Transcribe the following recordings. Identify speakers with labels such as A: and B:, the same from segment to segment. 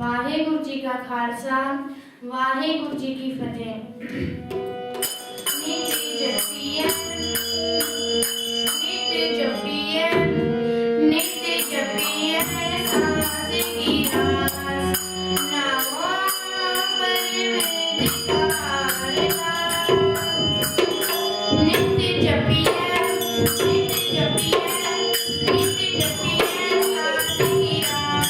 A: वाहेगुरु जी का खालसा वाहेगुरु जी की फतेह। नित जपिए नित जपिए सास की रास नामो परवेदिकार नित जपिए सास की रास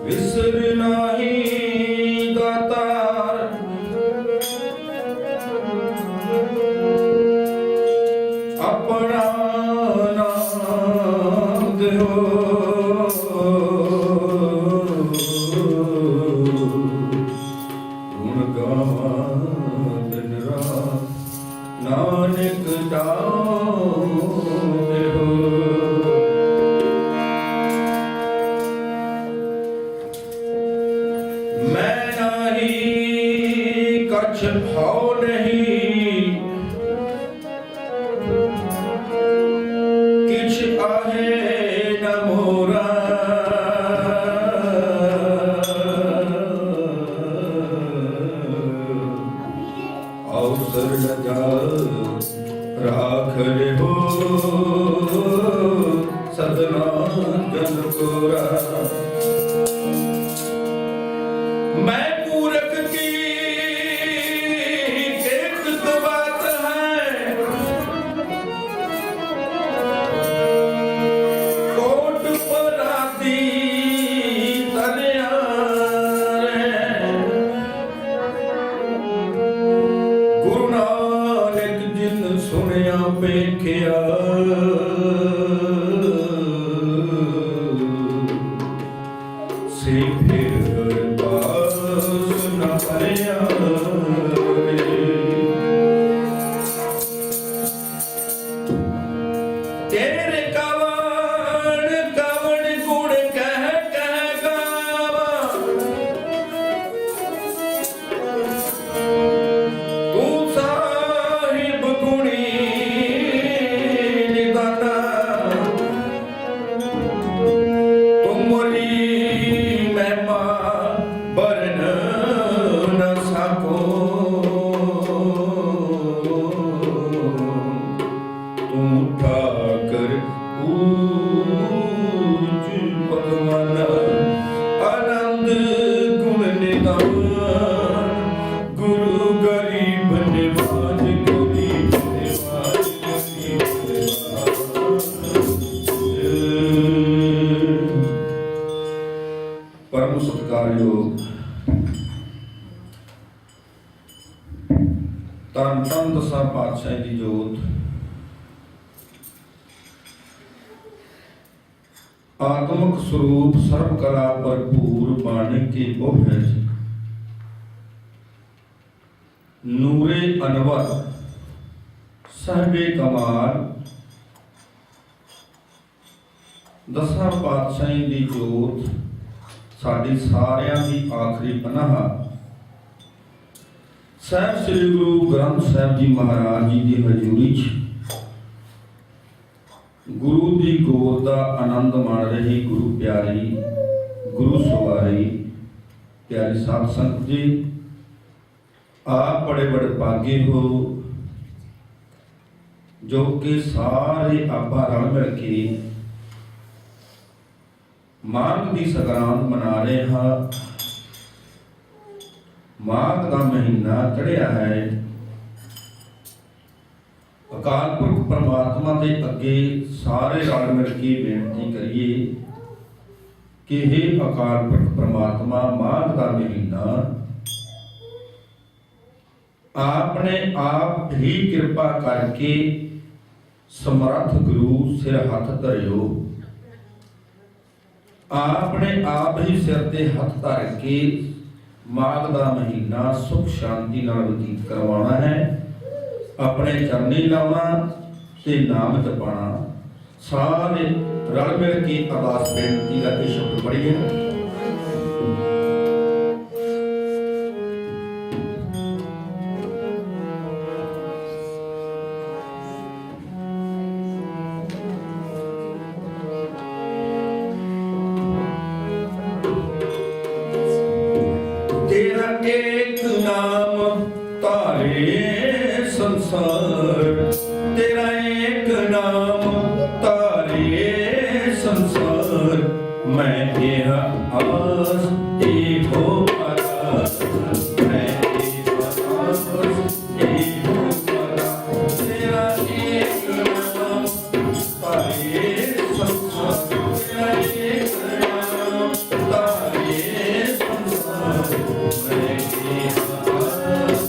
B: विसर नाही दातार अपना नाम दो गुण गावा दिन रात नानक दाम दो। मैं नहीं कछ भाव नहीं किछ आहे न मोरा अवसर लगा राख रे हो सदना जन कोरा। मैं मूर्ख की एक तो बात है कोट पर आती गुरु नानक जिन सुनिया पेखिया से फिर तेरे कवण कवण गुण कह कह गावा तू साहिब गुणी निदाना तुमरी महिमा बरन न सको तुम ठाकर पूज भगवान आनंद गुण निदान गुरु गरीब निवाज गरीब निवाज गरीब निवाज। परम सत्कारयोग धन धन दसां पातशाही दी जोत आत्मक स्वरूप सर्व कला भरपूर बाणी के बोह है नूरे अनवर साहिबे कमाल दसां पातशाही दी जोत साडी सारियां दी आखिरी पनाह साहब श्री गुरु ग्रंथ साहब जी महाराज जी की हजूरी च गुरु की गोद का आनंद माण रही गुरु प्यारी गुरु सवारी प्यारी साध संगत जी आप बड़े बड़े भागे हो जो कि सारे आपा रल मिल के माघ की संग्रांद मना रहे हैं। माघ का महीना चढ़िया है। अकाल पुरख परमात्मा के अगे सारे रल मिल के बेनती करिए कि हे अकाल पुरख परमात्मा माघ का महीना आपने आप ही कृपा करके समर्थ गुरु सिर हथ धरियो। आपने आप ही सिर ते हथ धर के माघ का महीना सुख शांति नाल बतीत करवाना है। अपने चरनी लाना ते नाम जपाना सारे रल मिल के अरदास बेनती करके शब्द पढ़िए। एक नाम तारे संसार, तेरा एक नाम तारे संसार, मैं यह आस हो पारा, मैं यह आस हो पारा, तेरा एक नाम तारे संसार, तेरा एक नाम तारे संसार, मैं यह आस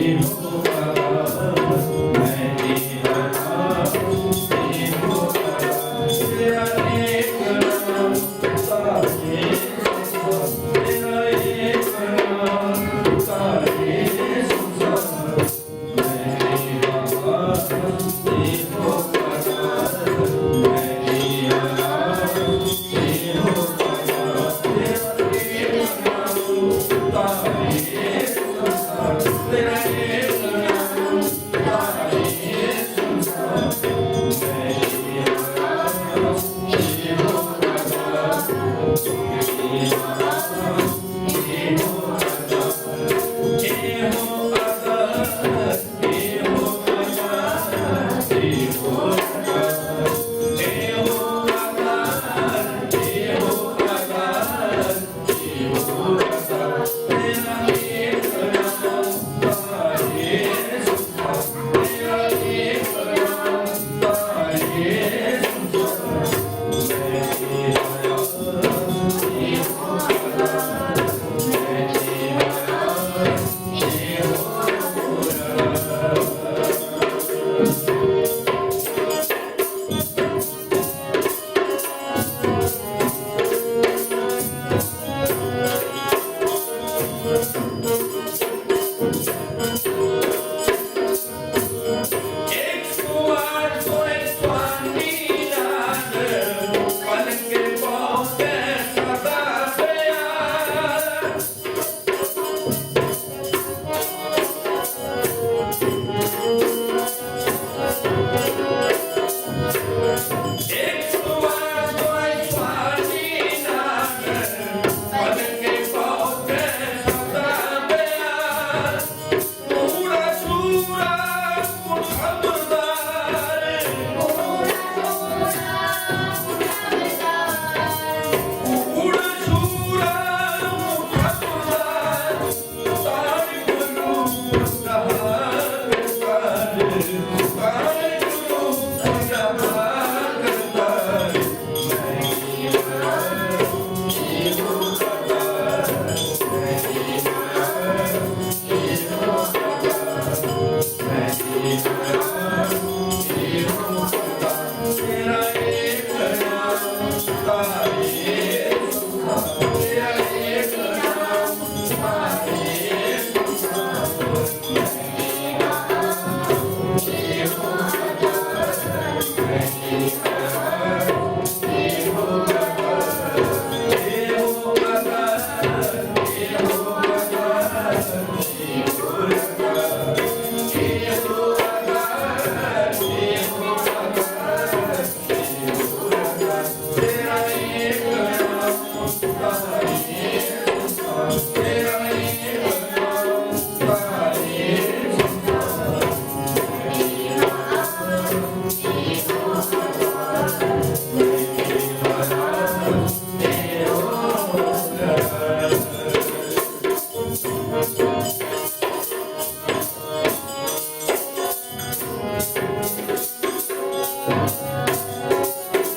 B: हो पारा, मैं यह आस हो पारा, तेरा एक नाम तारे संसार, तेरा एक नाम तारे संसार, मैं यह आस हो पारा, मैं यह आस हो पारा, तेरा एक नाम तारे संसार, तेरा एक नाम तारे संसार, मैं यह आस हो पारा,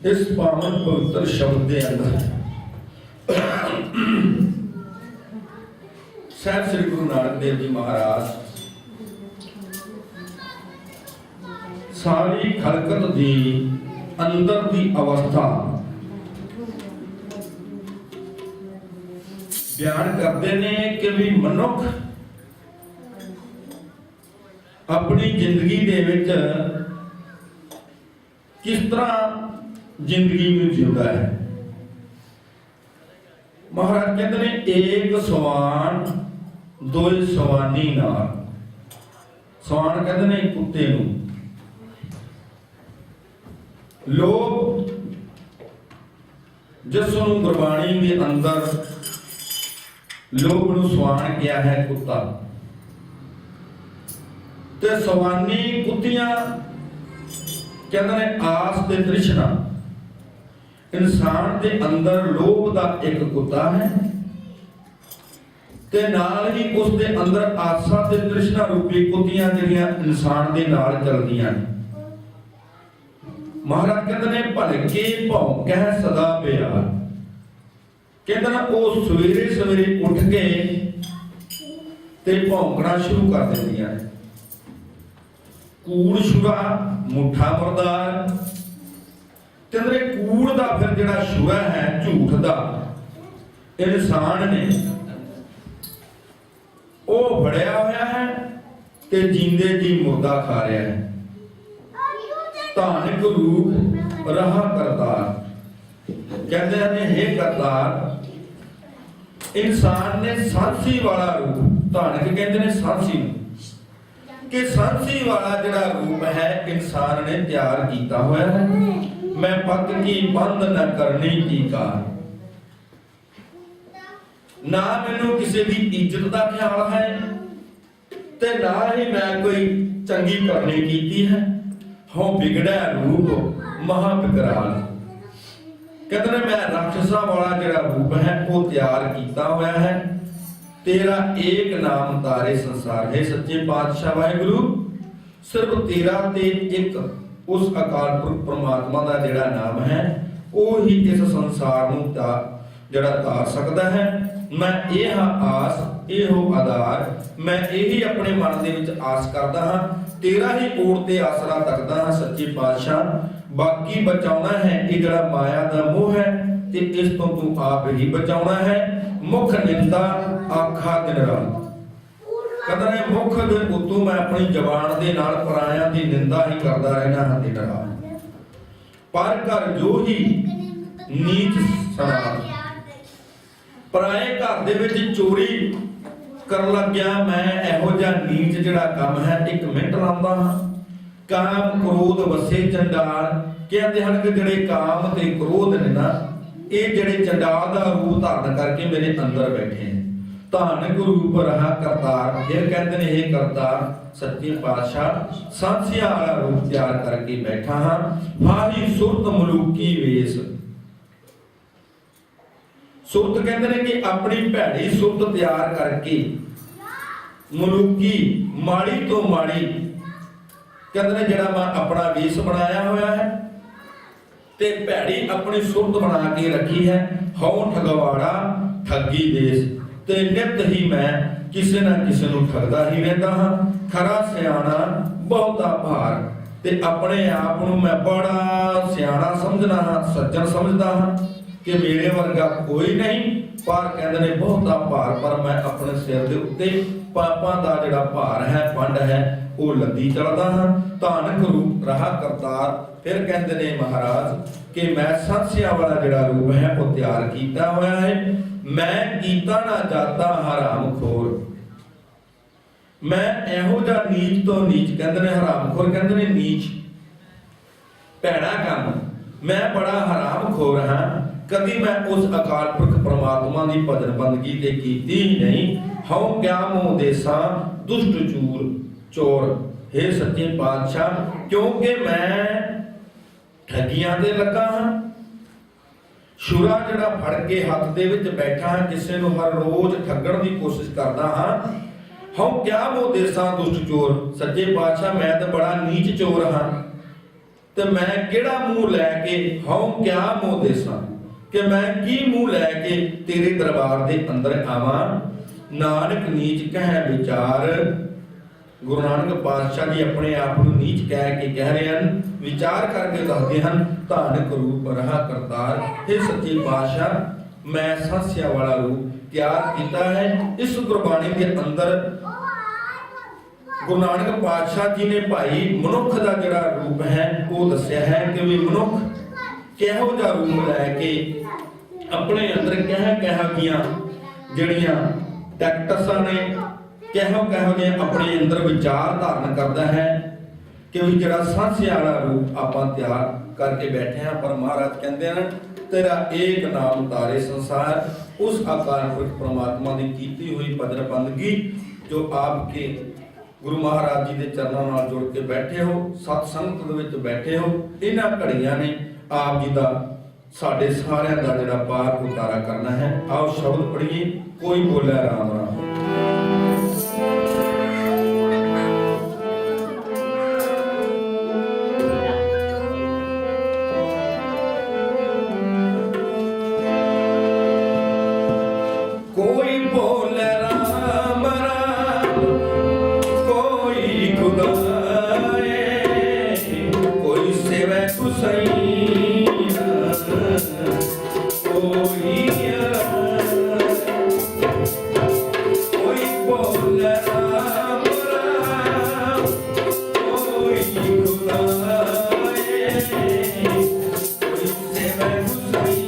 B: इस पावन पवित्र शब्द के अंदर साहब श्री गुरु नानक देव जी महाराज सारी खलकत दी अंदर की अवस्था बयान करते ने कि भी मनुख अपनी जिंदगी दे विच किस तरह जिंदगी में जीता है। महाराज कहते ने एक सवान दो सवानी नाल। सवान कहते ने कुत्ते नूं। लोग जिस नूं गुरबाणी के अंदर लोग नूं सवान किया है कुत्ता ते सवानी कुत्तियां कहते ने आस ते तृष्णा। इंसान के अंदर लोभ का एक कुत्ता है ते नाल ही उसके अंदर आशा ते तृष्णा रूपी कुत्तियां जिहड़ियां इंसान दे नाल चलदियां। महाराज कहते ने भलके भौंकै सदा प्यार। कहते ना वो सवेरे सवेरे उठ के ते भौंकना शुरू कर देंदियां। कूड़ छुरा मुठा मुर्दार। कहते कूड़ का फिर जिहड़ा छुरा है झूठ का इंसान ने वो फड़िया होया है ते जींदे जी मुर्दा खा रहा है। धानिक रूप रहा करतार। कहते हैं हे करतार इंसान ने सांसी वाला रूप धानिक कहते हैं सांसी कि सांसी वाला जिहड़ा रूप है इंसान ने तैयार किया हुआ है। मैं पग की बंद न करनी की कार। ना मैनू किसी की इज्जत का ख्याल है ते ना ही मैं कोई चंगी करनी कीती है। हों बिगड़ा रूप महा विकराल। कहते हैं मैं राक्षसा वाला जिहड़ा रूप है वो तैयार किया हुआ है। तेरा एक नाम तारे संसार है। सच्चे पातशाह वाहिगुरु सिर्फ तेरा ते एक उस अकाल पुरख परमात्मा का जिहड़ा नाम है वो ही इस संसार नूं जिहड़ा तार सकता है। मैं यह आस एहो आधार मैं यही अपने मन दे विच आस करदा हां। तेरा ही ओड़ ते आसरा तकदा हां सच्चे पातशाह। बाकी बचाउणा है ये जिहड़ा माया दा मोह है ते इस तो तू आप ही बचाउणा है। मुख निंदा आखा दिन रात। कहता है मुख दे उतों मैं अपनी जबान दे नाल पराया दी निंदा ही करदा रहना हां दिन रात। पर कर जो ही नीच सना। पराए घर दे विच चोरी करन लग गया मैं इहो जिहा नीच जिहड़ा काम है एक मिनट लांदा हां। काम क्रोध वसे चंडाल। कहते हैं कि जिहड़े काम ते क्रोध ने ना ये जिहड़े चंडाल दा रूप धारण करके मेरे अंदर बैठे हैं। धानक रूप रहा करतार। फिर कहते ने हे करतार सच्चे पातशाह सांसिया वाला रूप तैयार करके बैठा हां। फाही सुरत मलूकी वेश। सुरत कहते ने कि अपनी भैड़ी सुरत तैयार करके मलूकी माड़ी तो माड़ी कहते ने जिहड़ा मैं अपना वेश बनाया हुआ है ते भैड़ी अपनी सुरत बना के रखी है। हौ ठगवाड़ा ठगी देश ते नित ही मैं किसी ना किसी नूं ठगदा ही रहंदा हां। खरा सियाणा बहुता भार ते अपने आप नूं मैं बड़ा सियाणा समझना हां सज्जन समझदा हां कि मेरे वर्गा कोई नहीं। पर कहंदे ने बहुता भार पर मैं अपने सिर दे उत्ते पापां दा जिहड़ा भार है पंड है वो लद्दी चलदा हां। धानक रूप रहा करतार। फिर कहते ने महाराज कि मैं सांसिया वाला जिहड़ा रूप है वो तैयार किया हुआ है। मैं कीता ना जाता हराम खोर। मैं इहो जिहा नीच तो नीच कहते ने हराम खोर कहते ने नीच भैड़ा काम। मैं बड़ा हराम खोर हाँ। कभी मैं उस अकाल पुरख परमात्मा की भजन बंदगी ते कीती ही नहीं। हौ क्या मोह देसा दुष्ट चूर चोर। हे सच्चे पातशाह क्योंकि मैं ठगियां दे लगा हां। छुरा जिहड़ा फड़ के हथ दे विच बैठा हां किसे नूं हर रोज ठगण दी कोशिश करदा हां। हौ क्या मोह देसा दुष्ट चोर। सच्चे पातशाह मैं तो बड़ा नीच चोर हां ਤੇ ਮੈਂ ਕਿਹੜਾ ਮੂੰਹ ਲੈ ਕੇ ਹਉ ਕਿਆ ਮੋਹ ਦੇਸਾਂ, ਕਿ ਮੈਂ ਕੀ ਮੂੰਹ ਲੈ ਕੇ ਤੇਰੇ ਦਰਬਾਰ ਦੇ ਅੰਦਰ ਆਵਾਂ। ਨਾਨਕ ਨੀਚ ਕਹਿ ਵਿਚਾਰ। ਗੁਰੂ ਨਾਨਕ ਪਾਤਸ਼ਾਹ ਜੀ ਆਪਣੇ ਆਪ ਨੂੰ ਨੀਚ ਕਹਿ ਕੇ ਕਹਿ ਰਹੇ ਹਨ, ਵਿਚਾਰ ਕਰਕੇ ਦੱਸਦੇ ਹਨ, ਧਾਨਕ ਰੂਪ ਰਹਾ ਕਰਤਾਰ। ਇਹ ਸੱਚੇ ਪਾਤਸ਼ਾਹ ਮੈਂ ਸਾਸਿਆ ਵਾਲਾ ਰੂਪ ਤਿਆਰ ਕੀਤਾ ਹੈ। ਇਸ ਗੁਰਬਾਣੀ ਦੇ ਅੰਦਰ ਗੁਰੂ ਨਾਨਕ ਪਾਤਸ਼ਾਹ ਜੀ ਨੇ ਭਾਈ ਮਨੁੱਖ ਦਾ ਜਿਹੜਾ ਰੂਪ ਹੈ ਉਹ ਦੱਸਿਆ ਹੈ ਕਿ ਵੀ ਮਨੁੱਖ ਕਿਹੋ ਜਿਹਾ ਰੂਪ ਲੈ ਕੇ ਆਪਣੇ ਅੰਦਰ ਕਿਹੋ ਜਿਹੀਆਂ ਜਿਹੜੀਆਂ ਟੈਕਟਸਾਂ ਨੇ, ਕਿਹੋ ਜਿਹੇ ਆਪਣੇ ਅੰਦਰ ਵਿਚਾਰ ਧਾਰਨ ਕਰਦਾ ਹੈ, ਕਿ ਵੀ ਜਿਹੜਾ ਸਾਂਸਿਆ ਵਾਲਾ ਰੂਪ ਆਪਾਂ ਤਿਆਰ ਕਰਕੇ ਬੈਠੇ ਹਾਂ। ਪਰ ਮਹਾਰਾਜ ਕਹਿੰਦੇ ਹਨ, ਤੇਰਾ ਏਕ ਨਾਮ ਤਾਰੇ ਸੰਸਾਰ। ਉਸ ਆਕਾਰ ਪੁਰਖ ਪ੍ਰਮਾਤਮਾ ਦੀ ਕੀਤੀ ਹੋਈ ਭਜਨ ਬੰਦਗੀ ਜੋ ਆਪ ਕੇ ਗੁਰੂ ਮਹਾਰਾਜ ਜੀ ਦੇ ਚਰਨਾਂ ਨਾਲ ਜੁੜ ਕੇ ਬੈਠੇ ਹੋ, ਸਤ ਸੰਗਤ ਦੇ ਵਿੱਚ ਬੈਠੇ ਹੋ, ਇਹਨਾਂ ਘੜੀਆਂ ਨੇ ਆਪ ਜੀ ਦਾ ਸਾਡੇ ਸਾਰਿਆਂ ਦਾ ਜਿਹੜਾ ਪਾਰ ਉਤਾਰਾ ਕਰਨਾ ਹੈ। ਆਓ ਸ਼ਬਦ ਪੜ੍ਹੀਏ। ਕੋਈ ਬੋਲੇ ਰਾਮ ਰਾਮ। ਕੋਈ ਬੋਲੇ ਰਾਮ ਰਾਮ, ਕੋਈ ਗੁਨਾਏ, ਕੋਈ ਸੇਵੈ ਕੁਸਈਆ, ਕੋਈ ਬੋਲੇ ਰਾਮ ਰਾਮ, ਕੋਈ ਗੁਨਾਏ, ਕੋਈ ਸੇਵੈ ਕੁਸਈਆ,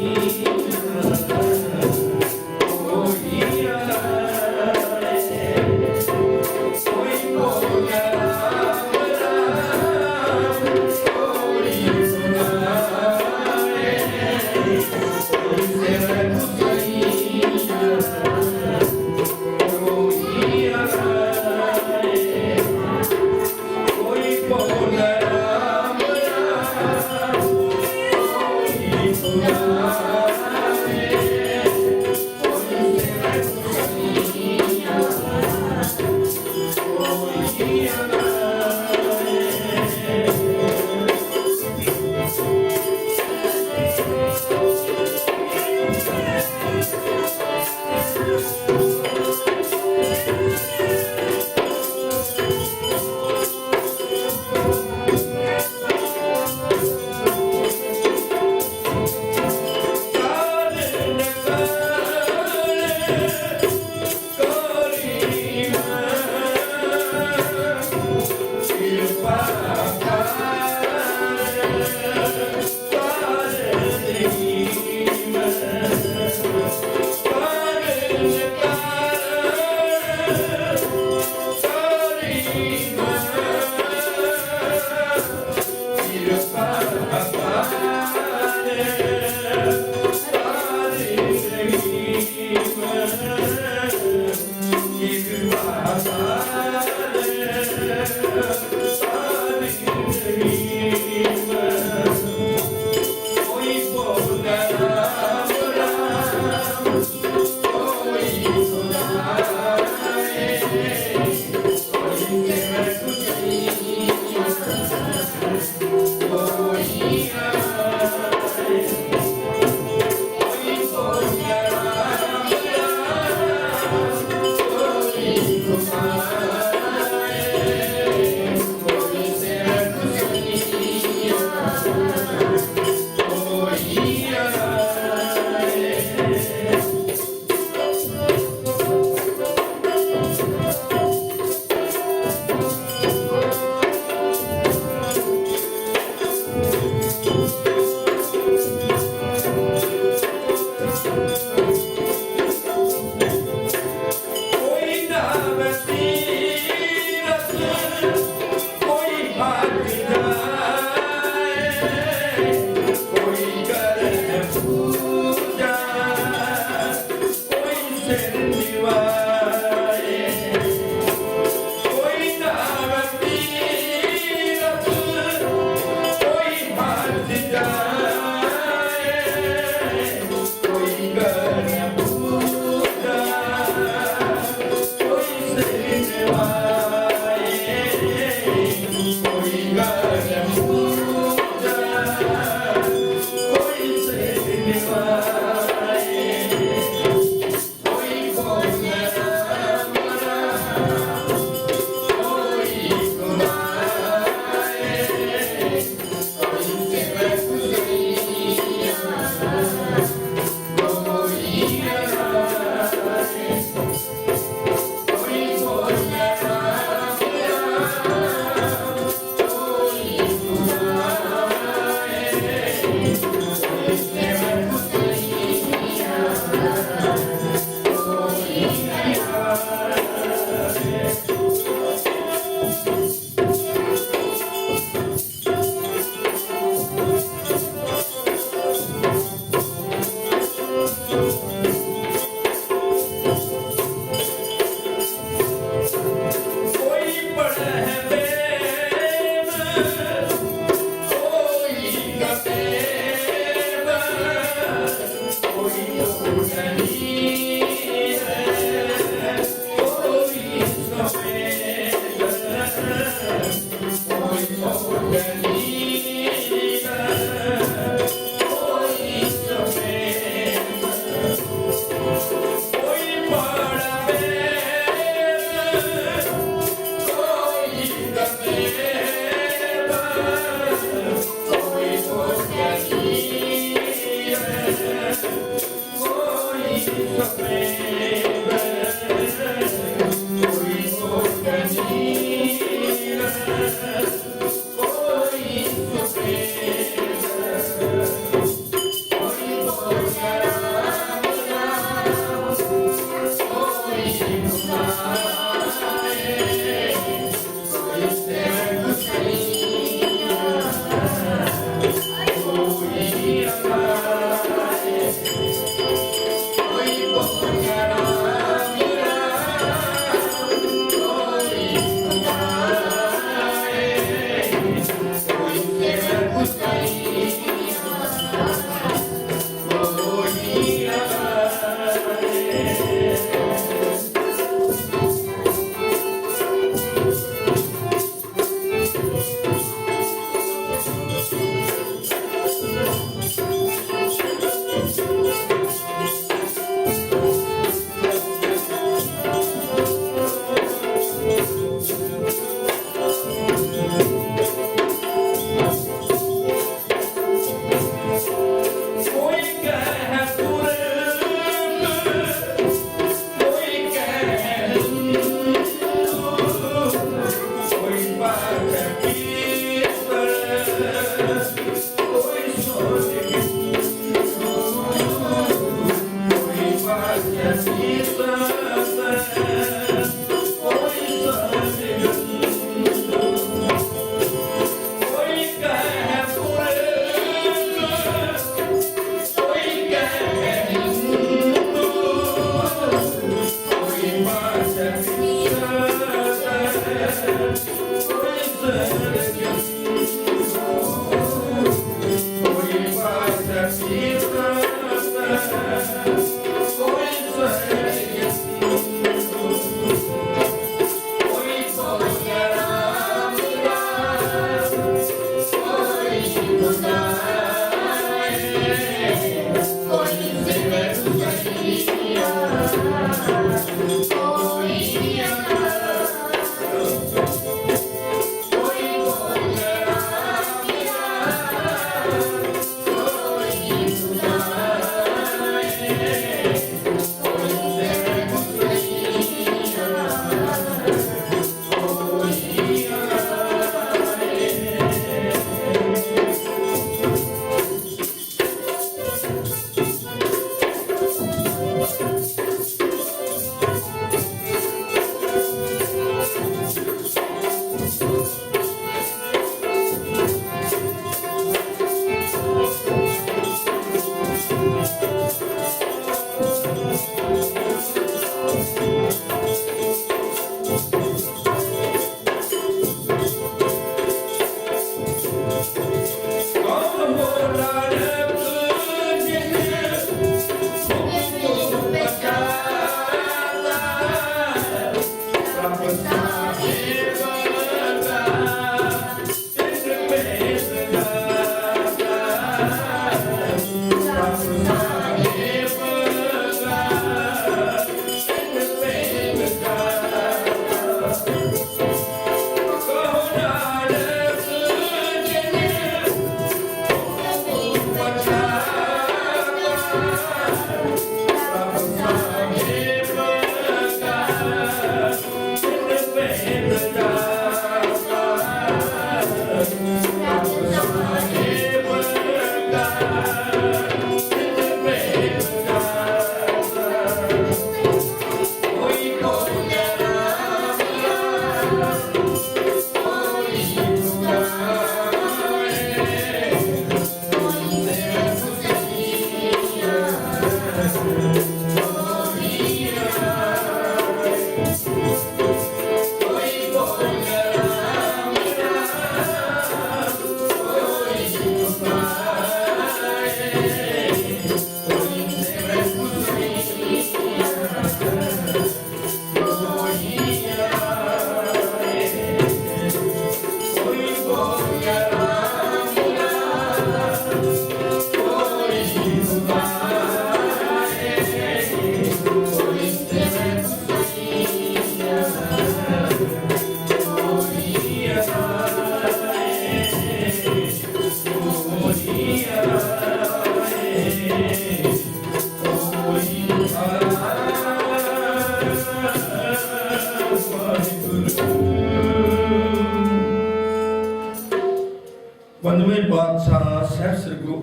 C: Bye.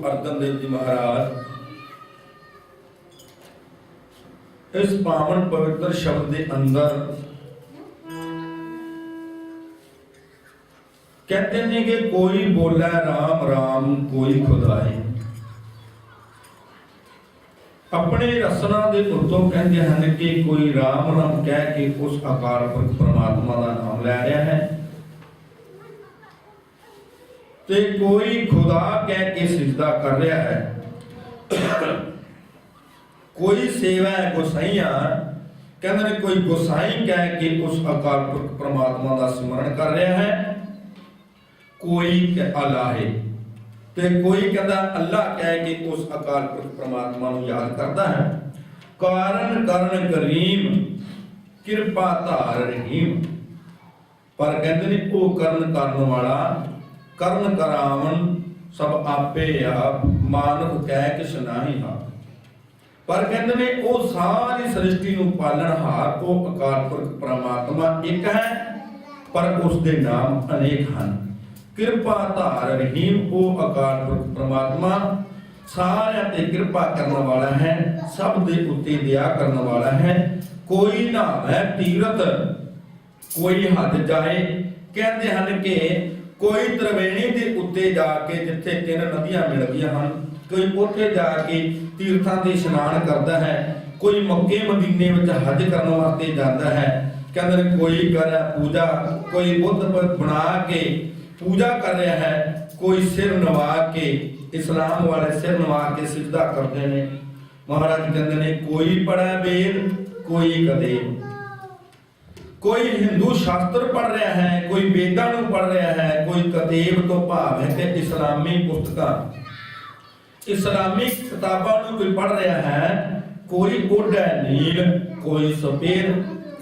B: अर्जन देव जी महाराज इस पावन पवित्र शब्द के अंदर कहते हैं कि कोई बोला राम राम कोई खुदाई। अपने रसना के उत्तों कहते हैं कि कोई राम राम कह के उस अकाल पुरख परमात्मा का नाम लै रहा है, ते कोई खुदा कह के सिजदा कर रहा है। कोई सेवा है गोसाइया कहते कोई गोसाई कह के उस अकाल पुरख परमात्मा का सिमरन कर रहा है। कोई अल्लाह है ते कोई कहता अल्लाह कह के उस अकाल पुरख परमात्मा को याद करता है। कारण करण करीम कृपा धार रहीम, पर कहते ने वो करण करने वाला करण करावन सब आपे आप मानव कह किस नाही हा। पर कहते ने वो सारी सृष्टि को पालनहार वो अकाल पुरख परमात्मा एक है, पर उसके नाम अनेक हैं। कृपा धार रहीम वो अकाल पुरख परमात्मा सारे ते कृपा करने वाला है, सब दे उत्ते दया करने वाला है। कोई ना है तीरथ कोई हद जाए, कहते हैं कि कोई त्रिवेणी के उत्ते जाके जिथे 3 नदियां मिलदियां हैं, कोई उत्थे जाके तीर्थां ते इशनान करता है। कोई मक्के मदीने विच हज करने वास्ते जाता है। कहते कोई करे पूजा, कोई बुत बना के पूजा कर रहा है, कोई सिर नवा के इस्लाम वाले सिर नवा के सिजदा करते हैं। महाराज कहते हैं कोई पढ़ा वेद कोई कदेव, कोई हिंदू शास्त्र पढ़ रहा है, कोई वेदां नूं पढ़ रहा है, कोई कदेव तो भाव है कि इस्लामी पुस्तकां इस्लामी किताबां नूं कोई पढ़ रहा है। कोई ओढ़ा नील कोई सफेद,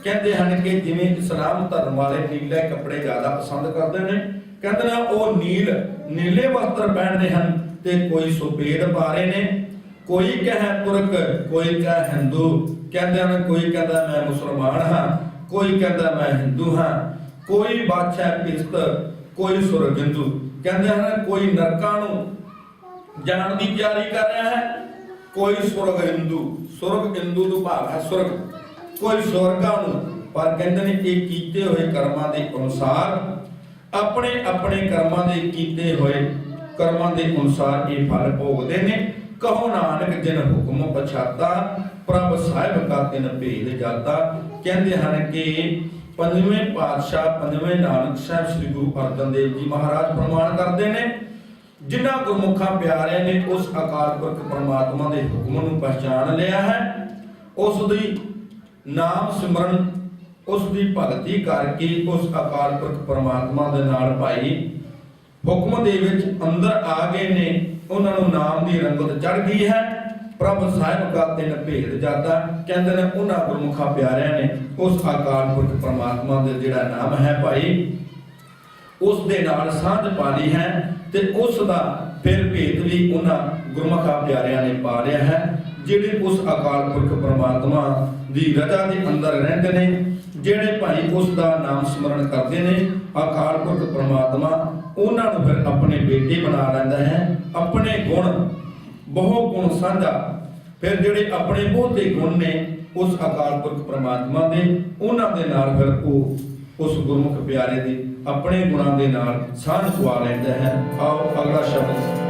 B: कहते हैं कि जिवें इस्लाम धर्म वाले नीले कपड़े ज्यादा पसंद करते हैं, कहते हैं वो नीले वस्त्र पहन रहे हैं, ते कोई सफेद पा रहे ने। कोई कहे तुर्क कोई कहे हिंदू, कहते हैं कोई कहता मैं मुसलमान हाँ, कोई कहता मैं हिंदू हाँ। कोई बादशाह पिस्त कोई सुरग हिंदू, कहते हैं कोई नरकां नूं जान की तैयारी कर रहा है, कोई सुरग हिंदू तो भाव है सुरग, कोई स्वर्गां नूं। पर कहते हैं ये कीते हुए कर्मां दे अनुसार अपने अपने कर्मां दे कीते हुए कर्मां दे अनुसार ये फल भोगदे ने। कहो नानक जिन हुक्म पछाता, प्रभ साहिब का तिन भेद जाता। कहते हैं कि 5वें पातशाह 5वें नानक साहब श्री गुरु अर्जन देव जी महाराज प्रमाण करते हैं, जिन्हां गुरमुखां प्यारे ने उस अकाल पुरख परमात्मा के हुक्म नूं पहचान लिया है, उस दी नाम सिमरन उसकी भगती करके उस अकाल पुरख परमात्मा दे नाल भाई हुक्म दे विच अंदर आ गए ने, उन्होंने नाम की रंगत चढ़ गई है। प्रभ साहिब का तिन भेद जाता, कहते हैं उन्हां गुरमुखां प्यारिਆਂ ने उस अकाल पुरख परमात्मा दे जिहड़ा नाम है भाई उस दे नाल सांझ पा ली है, ते उस दा फिर भेद भी उन्हां गुरमुखां प्यारिਆਂ ने पा लिया है, जिहड़े उस अकाल पुरख परमात्मा दी रजा दे अंदर रहंदे ने, जिहड़े भाई उस दा नाम स्मरण करते हैं। अकाल पुरख परमात्मा उन्हां नूं फिर अपने बेटे बना लैंदा है। अपने गुण बहु गुण साझा, फिर जिहड़े अपने बहुते गुण ने उस अकाल पुरख परमात्मा दे, उन्हां दे नाल फिर उस गुरमुख प्यारे दे अपने गुणां दे नाल सांझ पवा लैंदा है। आओ अगला शब्द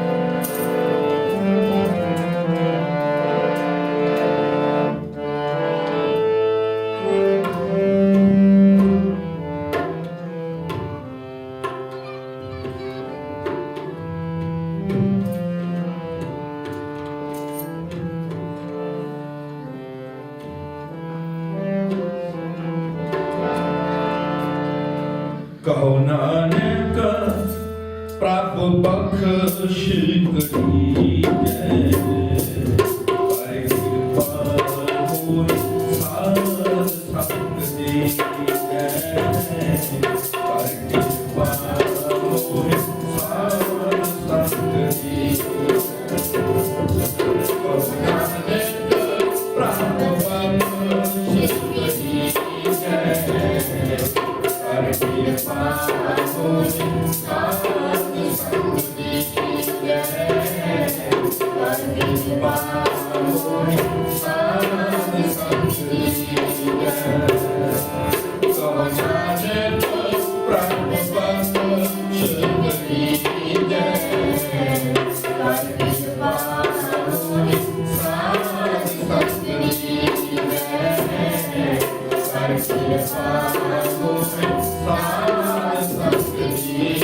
B: कहो नानक प्रभु बख्श करी जय, पर कृपा मोर सार संग दी जय, पर कृपा मोर सार संग दी। कहो नानक प्रभु बख्श करी जय, पर कृपा मोर सार संग दी जय। ਸਾਧ ਸੰਗਤ ਜੀ